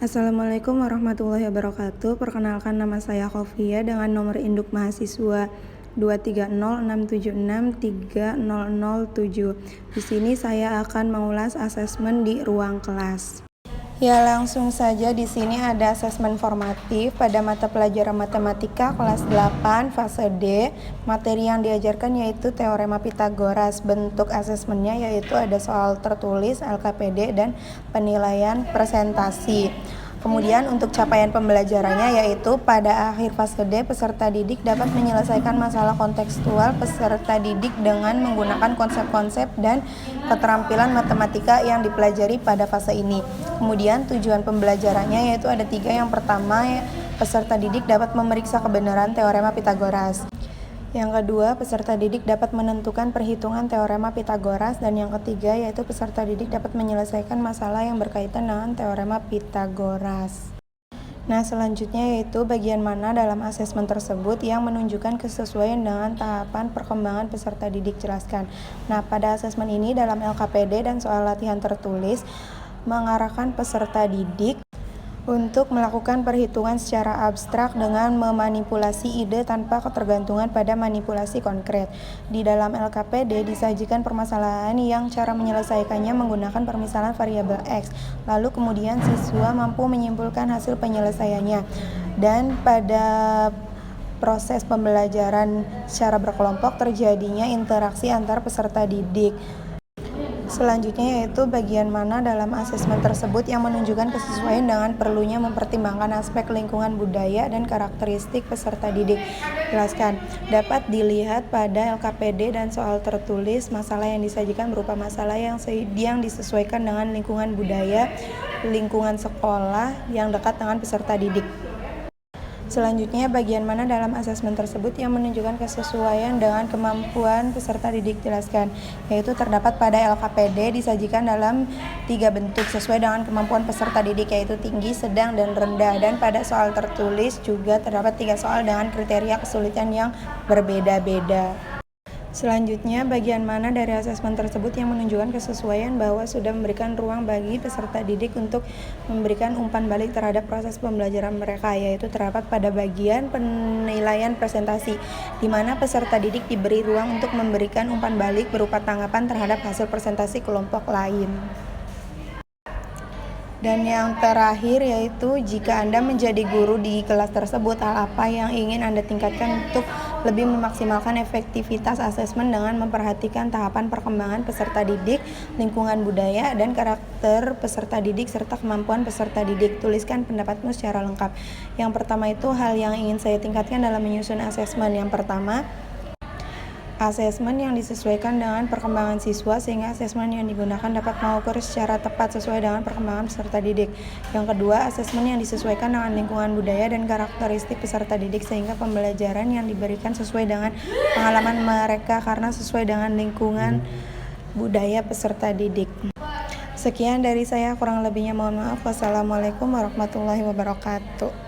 Assalamualaikum warahmatullahi wabarakatuh. Perkenalkan, nama saya Khofia dengan nomor induk mahasiswa 23067630007. Di sini saya akan mengulas asesmen di ruang kelas. Ya, langsung saja di sini ada asesmen formatif pada mata pelajaran matematika kelas 8 fase D. Materi yang diajarkan yaitu teorema Pitagoras. Bentuk asesmennya yaitu ada soal tertulis, LKPD, dan penilaian presentasi. Kemudian untuk capaian pembelajarannya yaitu pada akhir fase D, peserta didik dapat menyelesaikan masalah kontekstual peserta didik dengan menggunakan konsep-konsep dan keterampilan matematika yang dipelajari pada fase ini. Kemudian tujuan pembelajarannya yaitu ada 3. Yang pertama, peserta didik dapat memeriksa kebenaran teorema Pitagoras. Yang kedua, peserta didik dapat menentukan perhitungan teorema Pitagoras. Dan yang ketiga, yaitu peserta didik dapat menyelesaikan masalah yang berkaitan dengan teorema Pitagoras. Nah, selanjutnya yaitu bagian mana dalam asesmen tersebut yang menunjukkan kesesuaian dengan tahapan perkembangan peserta didik, jelaskan. Nah, pada asesmen ini dalam LKPD dan soal latihan tertulis mengarahkan peserta didik untuk melakukan perhitungan secara abstrak dengan memanipulasi ide tanpa ketergantungan pada manipulasi konkret. Di dalam LKPD disajikan permasalahan yang cara menyelesaikannya menggunakan permisalan variabel X. Lalu kemudian siswa mampu menyimpulkan hasil penyelesaiannya. Dan pada proses pembelajaran secara berkelompok terjadinya interaksi antar peserta didik. Selanjutnya yaitu bagian mana dalam asesmen tersebut yang menunjukkan kesesuaian dengan perlunya mempertimbangkan aspek lingkungan budaya dan karakteristik peserta didik. Jelaskan. Dapat dilihat pada LKPD dan soal tertulis, masalah yang disajikan berupa masalah yang disesuaikan dengan lingkungan budaya, lingkungan sekolah yang dekat dengan peserta didik. Selanjutnya, bagian mana dalam asesmen tersebut yang menunjukkan kesesuaian dengan kemampuan peserta didik, jelaskan. Yaitu terdapat pada LKPD disajikan dalam 3 bentuk sesuai dengan kemampuan peserta didik, yaitu tinggi, sedang, dan rendah. Dan pada soal tertulis juga terdapat 3 soal dengan kriteria kesulitan yang berbeda-beda. Selanjutnya, bagian mana dari asesmen tersebut yang menunjukkan kesesuaian bahwa sudah memberikan ruang bagi peserta didik untuk memberikan umpan balik terhadap proses pembelajaran mereka, yaitu terdapat pada bagian penilaian presentasi, di mana peserta didik diberi ruang untuk memberikan umpan balik berupa tanggapan terhadap hasil presentasi kelompok lain. Dan yang terakhir yaitu jika Anda menjadi guru di kelas tersebut, hal apa yang ingin Anda tingkatkan untuk lebih memaksimalkan efektivitas asesmen dengan memperhatikan tahapan perkembangan peserta didik, lingkungan budaya, dan karakter peserta didik serta kemampuan peserta didik. Tuliskan pendapatmu secara lengkap. Yang pertama itu hal yang ingin saya tingkatkan dalam menyusun asesmen. Yang pertama, asesmen yang disesuaikan dengan perkembangan siswa sehingga asesmen yang digunakan dapat mengukur secara tepat sesuai dengan perkembangan peserta didik. Yang kedua, asesmen yang disesuaikan dengan lingkungan budaya dan karakteristik peserta didik sehingga pembelajaran yang diberikan sesuai dengan pengalaman mereka karena sesuai dengan lingkungan budaya peserta didik. Sekian dari saya, kurang lebihnya mohon maaf. Wassalamualaikum warahmatullahi wabarakatuh.